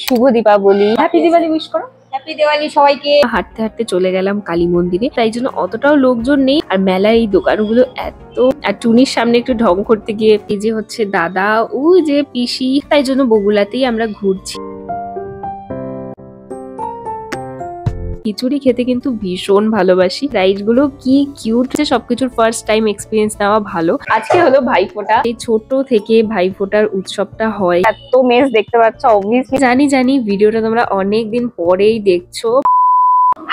শুভ Deepavali, happy Diwali wish করো। Happy Diwali সবাইকে। হাঁটতে হাঁটতে চলে গেলাম কালী মন্দিরে, তাই জন্য অতটাও লোকজন নেই। আর মেলার এই দোকানগুলো এত, আর টুনির সামনে একটু ঢং করতে গিয়ে এই যে হচ্ছে দাদা, ওই যে পিসি, তাই জন্য বগুলাতেই আমরা ঘুরছি। খিচুড়ি খেতে কিন্তু ভীষণ ভালোবাসি। রাইড গুলো কি কিউট, সবকিছুর ফার্স্ট টাইম এক্সপিরিয়েন্স নেওয়া ভালো। আজকে হলো ভাইফোঁটা, এই ছোট থেকে ভাইফোঁটার উৎসবটা হয়। এত মেস দেখতে পাচ্ছ, অবভিয়াসলি জানি ভিডিওটা তোমরা অনেকদিন পরেই দেখছো।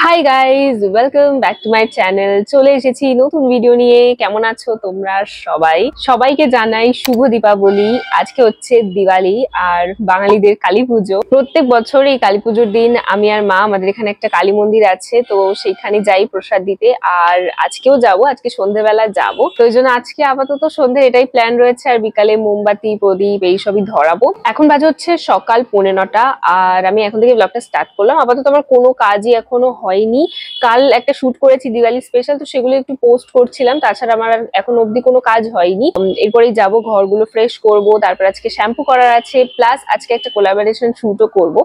Hi guys, welcome back to my channel. চলে এসেছি নতুন ভিডিও নিয়ে। কেমন আছো তোমরা সবাই? সবাইকে জানাই শুভ দীপাবলি। আজকে হচ্ছে দিওয়ালি আর বাঙালিদের কালী পুজো। প্রত্যেক বছর এই কালী পুজোর দিন আমি আর মা, আমাদের এখানে একটা কালী মন্দির আছে, তো সেইখানে যাই প্রসাদ দিতে। আর আজকেও যাব, আজকে সন্ধ্যেবেলা যাব। তো ওই জন্য আজকে আপাতত সন্ধ্যে এটাই প্ল্যান রয়েছে, আর বিকালে মোমবাতি প্রদীপ এইসবই ধরাবো। এখন বাজে হচ্ছে সকাল 9:45, আর আমি এখন থেকে ব্লগটা স্টার্ট করলাম। আপাতত আমার কোনো কাজই এখনো হয়নি। কাল একটা শুট করেছি দিওয়ালি স্পেশাল, তো সেগুলো একটু পোস্ট করছিলাম। তাছাড়া আমার এখন অবধি কোনো কাজ হয়নি। এরপরেই যাব, ঘরগুলো ফ্রেশ করব, তারপর আজকে শ্যাম্পু করার আছে, প্লাস আজকে একটা কোলাবোরেশন শুটও করব।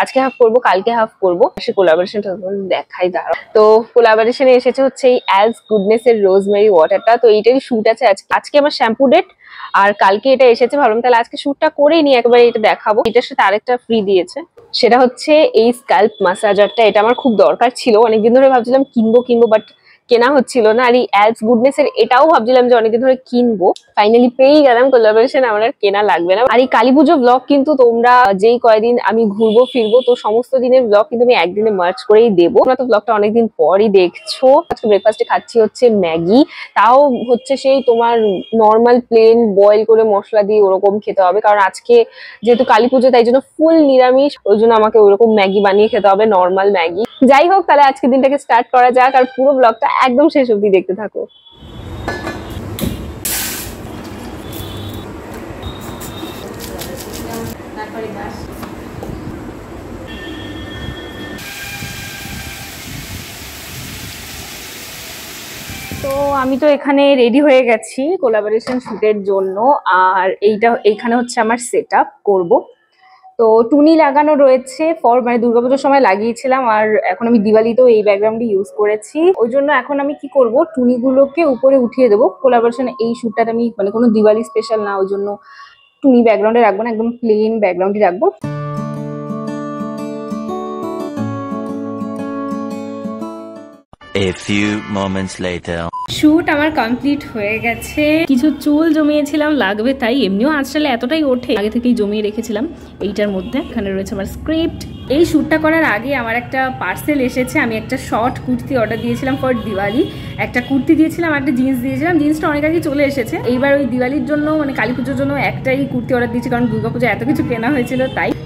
আজকে হাফ করব, কালকে হাফ করব। সে কোলাবোরেশনটা দেখাই দাঁড়াও। তো কোলাবোরেশনে এসেছে হচ্ছে এই অ্যাজ গুডনেস এর রোজমেরি ওয়াটারটা। তো এইটারই শুট আছে আজকে আমার শ্যাম্পু ডেট, আর কালকে এটা এসেছে। ভাবলাম তাহলে আজকে শুটটা করেই নি, একবার এটা দেখাবো। এটার সাথে আরেকটা ফ্রি দিয়েছে, সেটা হচ্ছে এই স্ক্যাল্প ম্যাসাজারটা। এটা আমার খুব দরকার ছিল, অনেকদিন ধরে ভাবছিলাম কিনবো, বাট কেনা হচ্ছিল না। আর এই অ্যাজ গুডনেস এর এটাও ভাবছিলাম যে অনেকদিন ধরে কিনবো, ফাইনালি পেয়েই গেলাম। কোলাবোরেশন আমার আর কেনা লাগবে না। আর এই কালী পুজো ব্লগ কিন্তু তোমরা যেই কয়দিন আমি ঘুরবো ফিরবো, তো সমস্ত দিনের ব্লগ কিন্তু আমি একদিনে মার্চ করেই দেবো। তোমরা তো ব্লগটা অনেকদিন পরই দেখছো। আজকে ব্রেকফাস্টে খাচ্ছি হচ্ছে ম্যাগি, তাও হচ্ছে সেই তোমার নর্মাল প্লেন বয়েল করে মশলা দিয়ে ওরকম খেতে হবে, কারণ আজকে যেহেতু কালী পুজো তাই জন্য ফুল নিরামিষ, ওই জন্য আমাকে ওরকম ম্যাগি বানিয়ে খেতে হবে, নর্মাল ম্যাগি। যাই হোক, তাহলে আজকের দিনটাকে স্টার্ট করা যাক, আর পুরো ব্লগটা একদম শেষ অবধি দেখতে থাকো। তো আমি তো এখানে রেডি হয়ে গেছি কোলাবোরেশন শুটের জন্য, আর এইখানে হচ্ছে আমার সেট আপ করবো। তো টুনি লাগানো রয়েছে, মানে দুর্গাপুজোর সময় লাগিয়েছিলাম, আর এখন আমি দিওয়ালিতেও এই ব্যাকগ্রাউন্ডে ইউজ করেছি। ওই জন্য এখন আমি কি করব, টুনিগুলোকে উপরে উঠিয়ে দেবো। কোলাবোরেশন এই শুটটাতে আমি মানে কোনো দিওয়ালি স্পেশাল না, ওই জন্য টুনি ব্যাকগ্রাউন্ডে রাখবো না, একদম প্লেন ব্যাকগ্রাউন্ডে রাখবো। A few moments later. Shoot আমার কমপ্লিট হয়ে গেছে। কিছু চুল জমিয়েছিলাম, লাগবে তাই, এমনিও আজকাল এতটাই ওঠে, আগে থেকেই জমিয়ে রেখেছিলাম এইটার মধ্যে। এখানে রয়েছে আমার স্ক্রিপ্ট। এই শ্যুটটা করার আগে আমার একটা পার্সেল এসেছে। আমি একটা শর্ট কুর্তি অর্ডার দিয়েছিলাম ফর দিওয়ালি। একটা কুর্তি দিয়েছিলাম, একটা জিন্স দিয়েছিলাম। জিন্সটা অনেক আগে চলে এসেছে। এইবার ওই দিওয়ালির জন্য মানে কালী পুজোর জন্য একটাই কুর্তি অর্ডার দিয়েছি, কারণ দুর্গাপুজো এত কিছু কেনা হয়েছিল।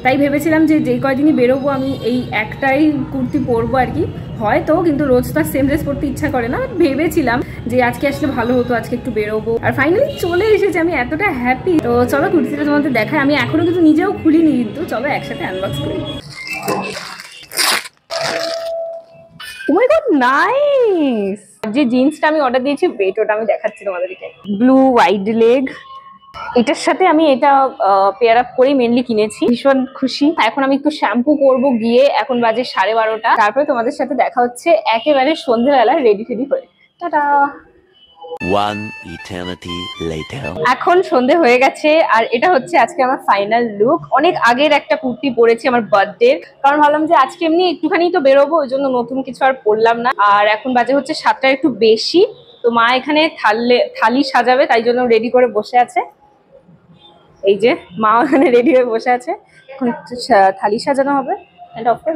তাই ভেবেছিলাম যে যেই কয়দিনই বেরোবো আমি এই একটাই কুর্তি পরবো আর কি। হয়তো কিন্তু রোজ তো সেম ড্রেস পরতে ইচ্ছা করে না, ভেবেছিলাম যে আজকে আসলে ভালো হতো, আজকে একটু বেরোবো। আর ফাইনালি চলে এসেছে, আমি এতটা হ্যাপি। তো চলো কুর্তিটা তোমাদের দেখাই। আমি এখনো কিন্তু নিজেও খুলিনি, কিন্তু চলো একসাথে আনবক্স করি। ও মাই গড, নাইস! যে জিন্সটা আমি অর্ডার দিয়েছি ওয়েট, ওটা আমি দেখাচ্ছি তোমাদেরকে। ব্লু ওয়াইড লেগ, এটার সাথে আমি এটা পেয়ার আপ করেই মেনলি কিনেছি। ভীষণ খুশি। এখন আমি একটু শ্যাম্পু করব গিয়ে, এখন বাজে 12:30। তারপরে তোমাদের সাথে দেখা হচ্ছে একেবারে সন্ধ্যেবেলা রেডি হয়ে। টাটা। One eternity later. এখন সন্ধে হয়ে গেছে, আর এটা হচ্ছে আজকে আমার ফাইনাল লুক। অনেক আগের একটা কুর্তি পরেছি আমার বার্থডে, কারণ ভাবলাম যে আজকে এমনি একটুখানি তো বেরোবো, ওই জন্য নতুন কিছু আর পরলাম না। আর এখন বাজে হচ্ছে 7টার একটু বেশি। তো মা এখানে থালি সাজাবে, তাই জন্য রেডি করে বসে আছে। এই যে মা ওখানে রেডি হয়ে বসে আছে, এখন থালি সাজানো হবে। এটা অফ করে।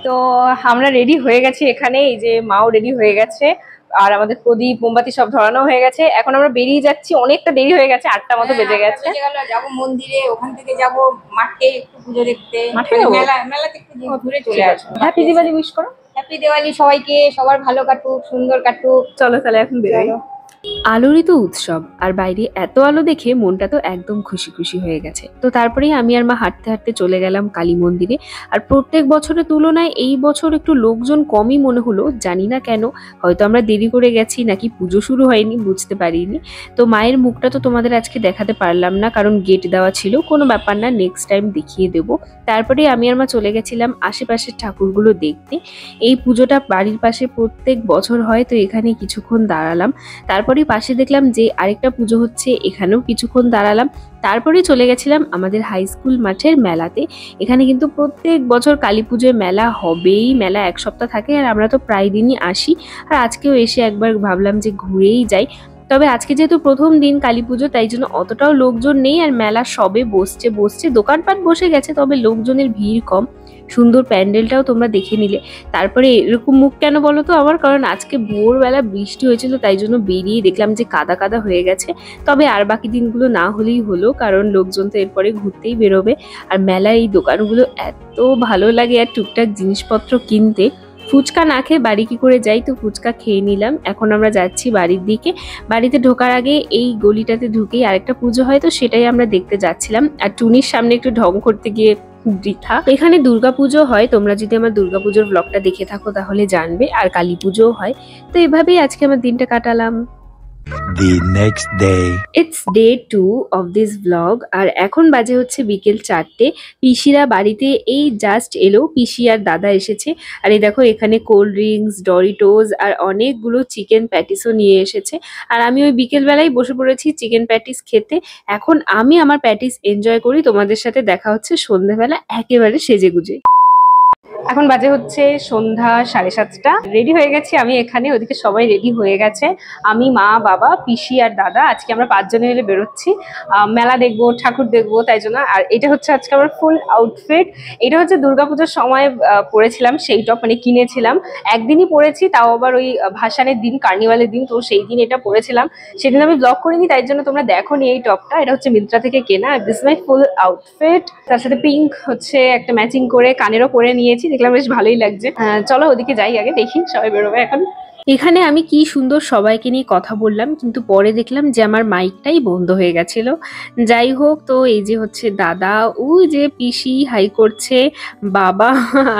তো আমরা রেডি হয়ে গেছি এখানে, এই যে মাও রেডি হয়ে গেছে। আর আমাদের প্রদীপ মোমবাতি সব ধরানো হয়ে গেছে। এখন আমরা বেরিয়ে যাচ্ছি, অনেকটা দেরি হয়ে গেছে, 8টা মতো বেজে গেছে। যাবো মন্দিরে, ওখান থেকে যাবো মাঠে একটু পুজো দেখতে, মেলাতে একটু ঘুরে চলে আসবো। হ্যাপি দিওয়ালি উইশ করো। হ্যাপি দিওয়ালি সবাইকে, সবার ভালো কাটুক, সুন্দর কাটুক। চলো তাহলে এখন বেরোই। আলোরই তো উৎসব, আর বাইরে এত আলো দেখে মনটা তো একদম খুশি খুশি হয়ে গেছে। তো তারপরেই আমি আর মা হাঁটতে হাঁটতে চলে গেলাম কালী মন্দিরে। আর প্রত্যেক বছরের তুলনায় এই বছর একটু লোকজন কমই মনে হলো, জানি না কেন, হয়তো আমরা দেরি করে গেছি নাকি পুজো শুরু হয়নি, বুঝতে পারিনি। তো মায়ের মুখটা তো তোমাদের আজকে দেখাতে পারলাম না, কারণ গেট দেওয়া ছিল। কোনো ব্যাপার না, নেক্সট টাইম দেখিয়ে দেবো। তারপরে আমি আর মা চলে গেছিলাম আশেপাশের ঠাকুরগুলো দেখতে। এই পুজোটা বাড়ির পাশে প্রত্যেক বছর হয়, তো এখানে কিছুক্ষণ দাঁড়ালাম। তারপরে পাশে দেখলাম যে আরেকটা পুজো হচ্ছে, এখানেও কিছুক্ষণ দাঁড়ালাম। তারপরে চলে গেছিলাম আমাদের হাই স্কুল মাঠের মেলাতে। এখানে কিন্তু প্রত্যেক বছর কালী পুজোয় মেলা হবেই, মেলা 1 সপ্তাহ থাকে, আর আমরা তো প্রায় দিনই আসি। আর আজকেও এসে একবার ভাবলাম যে ঘুরেই যাই। তবে আজকে যেহেতু প্রথম দিন কালী পুজো, তাই জন্য অতটাও লোকজন নেই, আর মেলা সবে বসছে, দোকানপাট বসে গেছে, তবে লোকজনের ভিড় কম। সুন্দর প্যান্ডেলটাও তোমরা দেখে নিলে। তারপরে এরকম মুখ কেন বলো তো আমার, কারণ আজকে ভোরবেলা বৃষ্টি হয়েছিল, তাই জন্য বেরিয়ে দেখলাম যে কাদা কাদা হয়ে গেছে। তবে আর বাকি দিনগুলো না হলেই হলো, কারণ লোকজন তো এরপরে ঘুরতেই বেরোবে। আর মেলায় এই দোকানগুলো এত ভালো লাগে, আর টুকটাক জিনিসপত্র কিনতে। ফুচকা না খেয়ে বাড়ি কি করে যাই, তো ফুচকা খেয়ে নিলাম। এখন আমরা যাচ্ছি বাড়ির দিকে। বাড়িতে ঢোকার আগে এই গলিটাতে ঢুকেই আরেকটা পুজো হয়, তো সেটাই আমরা দেখতে যাচ্ছিলাম। আর টুনির সামনে একটু ঢং করতে গিয়ে বৃথা। এখানে দুর্গাপুজো হয়, তোমরা যদি আমার দুর্গাপুজোর ব্লগটা দেখে থাকো তাহলে জানবে, আর কালী পুজোও হয়। তো এভাবেই আজকে আমার দিনটা কাটালাম। The next day. It's day 2 of this blog. আর এখন বাজে হচ্ছে বিকেল 4টে। পিসিরা বাড়িতে এই জাস্ট এলো, পিসি আর দাদা এসেছে। আর এই দেখো এখানে কোল্ড ড্রিঙ্কস, ডরিটোস আর অনেকগুলো চিকেন প্যাটিসও নিয়ে এসেছে। আর আমি ওই বিকেল বেলায় বসে পড়েছি চিকেন প্যাটিস খেতে। এখন আমি আমার প্যাটিস এনজয় করি, তোমাদের সাথে দেখা হচ্ছে সন্ধ্যাবেলা একেবারে সেজেগুজে। এখন বাজে হচ্ছে সন্ধ্যা 7:30। রেডি হয়ে গেছি আমি এখানে, ওদিকে সবাই রেডি হয়ে গেছে। আমি, মা, বাবা, পিসি আর দাদা, আজকে আমরা 5 জনে মিলে বেরোচ্ছি মেলা দেখবো, ঠাকুর দেখবো, তাই জন্য। আর এটা হচ্ছে আজকে আমার ফুল আউটফিট। এটা হচ্ছে দুর্গাপুজোর সময় পরেছিলাম সেই টপ, মানে কিনেছিলাম, একদিনই পরেছি, তাও আবার ওই ভাসানের দিন, কার্নিভালের দিন, তো সেই দিন এটা পরেছিলাম। সেদিন আমি ব্লগ করিনি, তাই জন্য তোমরা দেখো নি এই টপটা। এটা হচ্ছে মিন্ত্রা থেকে কেনা। আর দিস মাই ফুল আউটফিট। তার সাথে পিঙ্ক হচ্ছে একটা ম্যাচিং করে কানেরও পরে নিয়েছি, দেখলাম বেশ ভালোই লাগছে। চলো ওদিকে যাই, আগে দেখি সবাই বেরোবে এখন। এখানে আমি কি সুন্দর সবাইকে নিয়ে কথা বললাম, কিন্তু পরে দেখলাম যে আমার মাইকটাই বন্ধ হয়ে গেছিল। যাই হোক, তো এই যে হচ্ছে দাদা, ওই যে পিসি হাই করছে, বাবা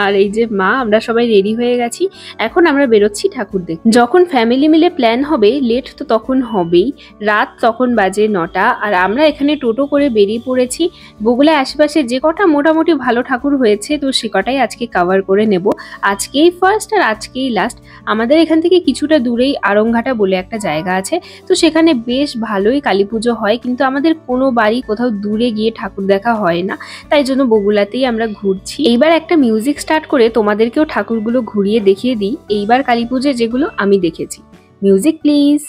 আর এই যে মা, আমরা সবাই রেডি হয়ে গেছি। এখন আমরা বেরোচ্ছি ঠাকুর দেখতে। যখন ফ্যামিলি মিলে প্ল্যান হবে, লেট তো তখন হবেই। রাত তখন বাজে 9টা, আর আমরা এখানে টোটো করে বেরিয়ে পড়েছি। বগুলায় আশেপাশে যে কটা মোটামুটি ভালো ঠাকুর হয়েছে, তো সে কটাই আজকে কভার করে নেব। আজকেই ফার্স্ট আর আজকেই লাস্ট। আমাদের এখান থেকে কিছুটা দূরেই আরংঘাটা বলে একটা জায়গা আছে, তো সেখানে বেশ ভালোই কালী পুজো হয়, কিন্তু আমাদের কোনো বাড়ি কোথাও দূরে গিয়ে ঠাকুর দেখা হয় না, তাই জন্য বগুলাতেই আমরা ঘুরছি। এইবার একটা মিউজিক স্টার্ট করে তোমাদেরকেও ঠাকুরগুলো ঘুরিয়ে দেখিয়ে দিই, এইবার কালী পুজো যেগুলো আমি দেখেছি। Music please.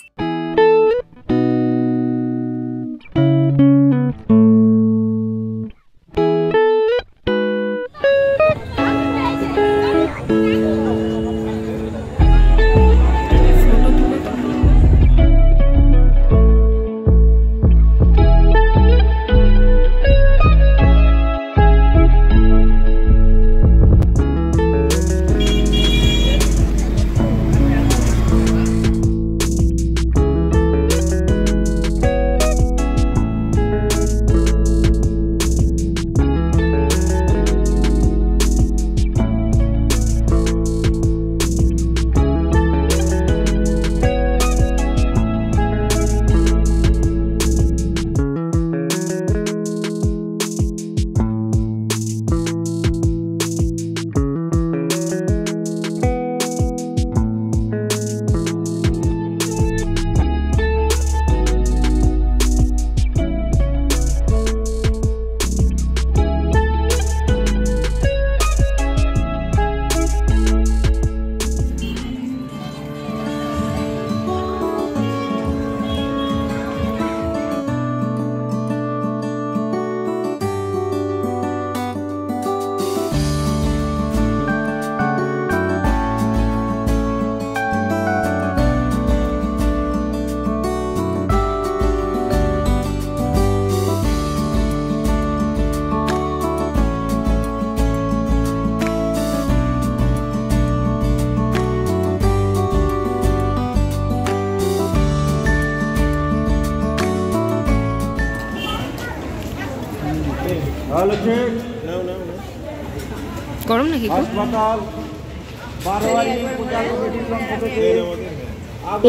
গরম নাকি খুব?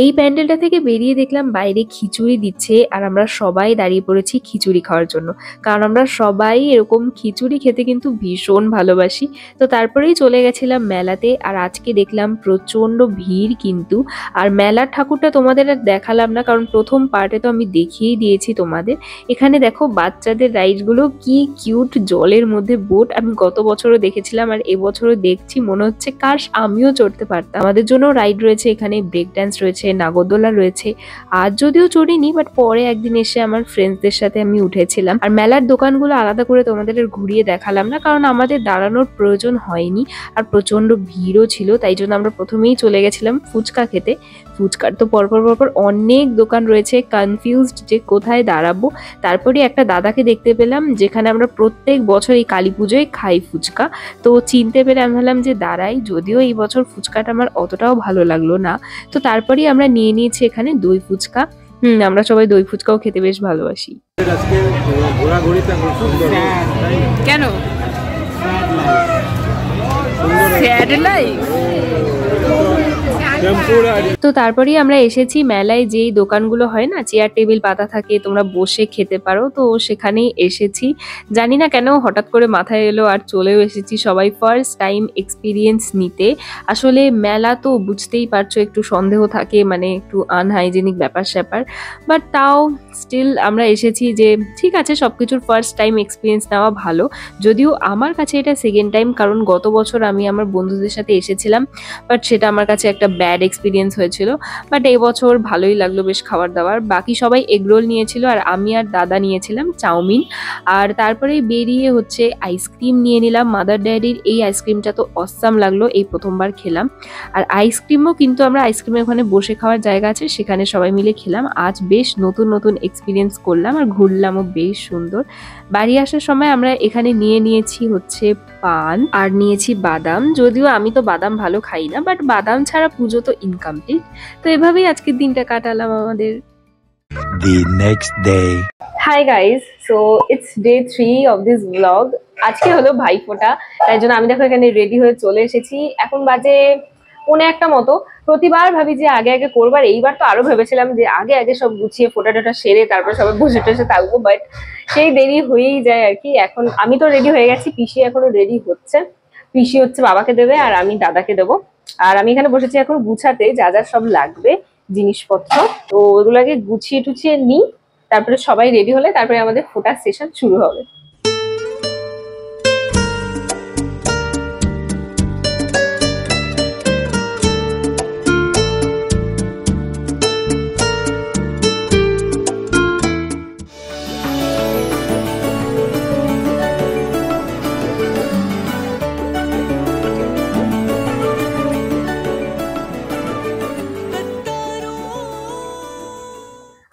এই প্যান্ডেলটা থেকে বেরিয়ে দেখলাম বাইরে খিচুড়ি দিচ্ছে আর আমরা সবাই দাঁড়িয়ে পড়েছি খিচুড়ি খাওয়ার জন্য, কারণ আমরা সবাই এরকম খিচুড়ি খেতে কিন্তু ভীষণ ভালোবাসি। তো তারপরেই চলে গেছিলাম মেলাতে, আর আজকে দেখলাম প্রচন্ড ভিড় কিন্তু। আর মেলার ঠাকুরটা তোমাদের আর দেখালাম না, কারণ প্রথম পার্টে তো আমি দেখিয়েই দিয়েছি তোমাদের। এখানে দেখো বাচ্চাদের রাইডগুলো কি কিউট, জলের মধ্যে বোট। আমি গত বছরও দেখেছিলাম আর এবছরও দেখছি, মনে হচ্ছে কাশ আমিও চড়তে পারতাম। আমাদের জন্য রাইড রয়েছে এখানে, ব্রেক ড্যান্স রয়েছে, নাগরদোলা রয়েছে। আজ যদিও চড়িনি, বাট পরে একদিন এসে আমার ফ্রেন্ডসদের সাথে আমি উঠেছিলাম। আর মেলার দোকানগুলো আলাদা করে তোমাদের ঘুরিয়ে দেখালাম না, কারণ আমাদের দাঁড়ানোর প্রয়োজন হয়নি আর প্রচন্ড ভিড়ও ছিল, তাই জন্য আমরা প্রথমেই চলে গেছিলাম ফুচকা খেতে। ফুচকার তো পরপর পরপর অনেক দোকান রয়েছে, কনফিউজড যে কোথায় দাঁড়াবো। তারপরে একটা দাদাকে দেখতে পেলাম যেখানে আমরা প্রত্যেক বছর এই কালী পুজোয় খাই ফুচকা। তো চিনতে পেরে আমি ভাবলাম যে দাঁড়াই, যদিও এই বছর ফুচকাটা আমার অতটাও ভালো লাগলো না। তো তারপরেই আমরা নিয়ে নিয়েছি এখানে দই ফুচকা। আমরা সবাই দই ফুচকাও খেতে বেশ ভালোবাসি। কেন? তো তারপরেই আমরা এসেছি মেলায়, যেই দোকানগুলো হয় না চেয়ার টেবিল পাতা থাকে, তোমরা বসে খেতে পারো, তো সেখানেই এসেছি। জানি না কেন হঠাৎ করে মাথায় এলো আর চলেও এসেছি সবাই ফার্স্ট টাইম এক্সপিরিয়েন্স নিতে। আসলে মেলা তো বুঝতেই পারছো একটু সন্দেহ থাকে, মানে একটু আনহাইজেনিক ব্যাপার স্যাপার, বাট তাও স্টিল আমরা এসেছি যে ঠিক আছে, সবকিছুর ফার্স্ট টাইম এক্সপিরিয়েন্স নেওয়া ভালো। যদিও আমার কাছে এটা সেকেন্ড টাইম, কারণ গত বছর আমি আমার বন্ধুদের সাথে এসেছিলাম, বাট সেটা আমার কাছে একটা ব্যাড এক্সপিরিয়েন্স হয়েছিল। বাট এবছর ভালোই লাগলো বেশ খাবার দাবার। বাকি সবাই এগরোল নিয়েছিল আর আমি আর দাদা নিয়েছিলাম চাউমিন। আর তারপরে বেরিয়ে হচ্ছে আইসক্রিম নিয়ে নিলাম মাদার ডেয়ারির। এই আইসক্রিমটা তো অসাম লাগলো, এই প্রথমবার খেলাম। আর আইসক্রিমও কিন্তু আমরা আইসক্রিমের ওখানে বসে খাওয়ার জায়গা আছে, সেখানে সবাই মিলে খেলাম। আজ বেশ নতুন নতুন এক্সপিরিয়েন্স করলাম আর ঘুরলামও বেশ সুন্দর। বাড়ি আসার সময় আমরা এখানে নিয়ে নিয়েছি হচ্ছে পান আর নিয়েছি বাদাম। যদিও আমি তো বাদাম ভালো খাই না, বাট বাদাম ছাড়া পুজো তো ইনকমপ্লিট। তো এভাবেই আজকের দিনটা কাটালাম আমাদের। The next day. Hi guys, so it's day 3 of this blog. আজকে হলো ভাইফোঁটা, তাই জন্য আমি দেখো এখানে রেডি হয়ে চলে এসেছি। এখন বাজে 1:45 মতো। প্রতিবার ভাবি যে আগে আগে করবার, এইবার তো আরো ভেবেছিলাম যে আগে আগে সব গুছিয়ে ফোটা টোটা সেরে তারপর সবাই বসে টসে থাকবো, বাট সেই দেরি হয়েই যায় আর কি। এখন আমি তো রেডি হয়ে গেছি, পিসি এখনো রেডি হচ্ছে। পিসি হচ্ছে বাবাকে দেবে আর আমি দাদাকে দেবো। আর আমি এখানে বসেছি এখন গুছাতে যা যা সব লাগবে জিনিসপত্র, তো ওগুলোকে গুছিয়ে টুছিয়ে নিই। তারপরে সবাই রেডি হলে তারপরে আমাদের ফোটার সেশন শুরু হবে।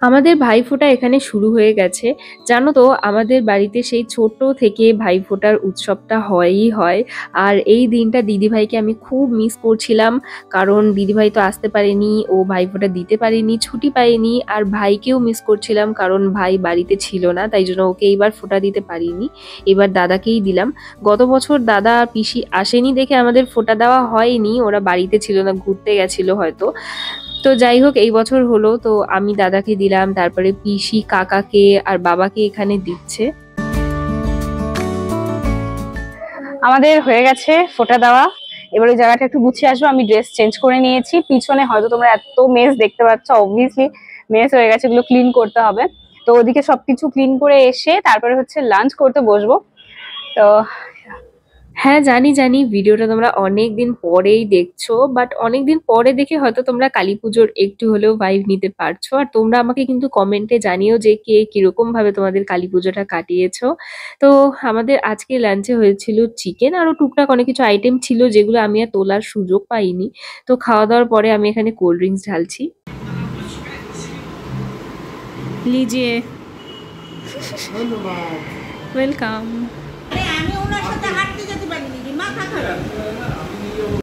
আমাদের ভাইফোঁটা এখানে শুরু হয়ে গেছে। জানো তো আমাদের বাড়িতে সেই ছোট থেকে ভাইফোঁটার উৎসবটা হয়ই হয়। আর এই দিনটা দিদিভাইকে আমি খুব মিস করছিলাম, কারণ দিদিভাই তো আসতে পারেনি, ও ভাইফোঁটা দিতে পারেনি, ছুটি পায়নি। আর ভাইকেও মিস করছিলাম, কারণ ভাই বাড়িতে ছিল না, তাই জন্য ওকে এইবার ফোঁটা দিতে পারিনি। এবার দাদাকেই দিলাম। গত বছর দাদা আর পিসি আসেনি দেখে আমাদের ফোঁটা দেওয়া হয়নি, ওরা বাড়িতে ছিল না, ঘুরতে গেছিল হয়তো। তো যাই হোক এই বছর হলো, তো আমি দাদাকে দিলাম, তারপরে পিসি কাকাকে আর বাবাকে এখানে দিচ্ছে। আমাদের হয়ে গেছে ফোঁটা দেওয়া। এবার ওই জায়গাটা একটু গুছিয়ে আসবো। আমি ড্রেস চেঞ্জ করে নিয়েছি। পিছনে হয়তো তোমরা এত মেস দেখতে পাচ্ছ, অবভিয়াসলি মেস হয়ে গেছে, এগুলো ক্লিন করতে হবে। তো ওদিকে সবকিছু ক্লিন করে এসে তারপরে হচ্ছে লাঞ্চ করতে বসবো। তো হ্যাঁ জানি জানি ভিডিওটা তোমরা অনেক দিন পরেই দেখছো, বাট অনেক দিন পরে দেখে হয়তো তোমরা কালী পুজোর একটু হলেও ভাইব নিতে পারছো। আর তোমরা আমাকে কিন্তু কমেন্টে জানিও যে কে কিরকম ভাবে তোমাদের কালী পুজোটা কাটিয়েছো। তো আমাদের আজকে লাঞ্চে হয়েছিল চিকেন, আরো টুকটাক অনেক কিছু আইটেম ছিল যেগুলো আমি আর তোলার সুযোগ পাইনি। তো খাওয়া দাওয়ার পরে আমি এখানে কোল্ড ড্রিঙ্কস ঢালছি। লিজিয়ে, ওয়েলকাম।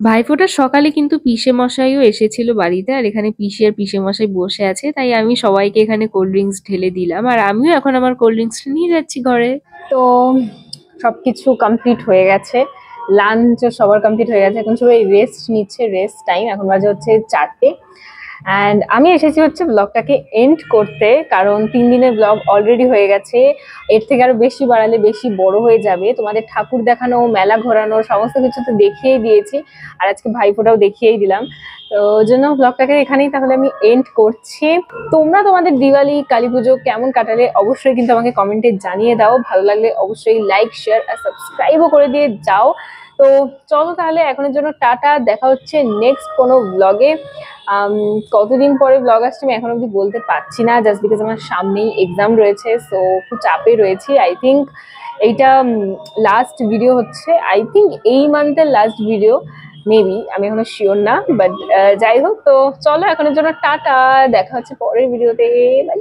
ভাইফোঁটার সকালে কিন্তু পিসে মশাইও এসেছিল বাড়িতে, আর এখানে পিসি আর পিসে মশাই বসে আছে, তাই আমি সবাইকে এখানে কোল্ড ড্রিঙ্কস ঢেলে দিলাম। আর আমিও এখন আমার কোল্ড ড্রিঙ্কস নিয়ে যাচ্ছি ঘরে। তো সবকিছু কমপ্লিট হয়ে গেছে, লাঞ্চ সবার কমপ্লিট হয়ে গেছে, এখন সবাই রেস্ট নিচ্ছে, রেস্ট টাইম। এখন বাজে হচ্ছে 4টে। অ্যান্ড আমি এসেছি হচ্ছে ব্লগটাকে এন্ড করতে, কারণ 3 দিনের ব্লগ অলরেডি হয়ে গেছে। এর থেকে আরো বেশি বাড়ালে বেশি বড় হয়ে যাবে। তোমাদের ঠাকুর দেখানো, মেলা ঘোরানো, সমস্ত কিছু তো দেখিয়েই দিয়েছি, আর আজকে ভাইফোঁটাও দেখিয়েই দিলাম। তো ওই জন্য ব্লগটাকে এখানেই তাহলে আমি এন্ড করছি। তোমরা তোমাদের দিওয়ালি, কালী পুজো কেমন কাটালে অবশ্যই কিন্তু আমাকে কমেন্টে জানিয়ে দাও। ভালো লাগলে অবশ্যই লাইক, শেয়ার আর সাবস্ক্রাইবও করে দিয়ে যাও। তো চলো তাহলে এখনের জন্য টাটা, দেখা হচ্ছে নেক্সট কোনো ব্লগে। কতদিন পরে ব্লগ আসছে আমি এখন অব্দি বলতে পারছি না, জাস্ট বিকজ আমার সামনেই এক্সাম রয়েছে, সো খুব চাপে রয়েছি। আই থিঙ্ক এইটা লাস্ট ভিডিও হচ্ছে, আই থিঙ্ক এই মান্থের লাস্ট ভিডিও, মেবি, আমি এখনো শিওর না, বাট যাই হোক। তো চলো এখনের জন্য টাটা, দেখা হচ্ছে পরের ভিডিওতে। বাই।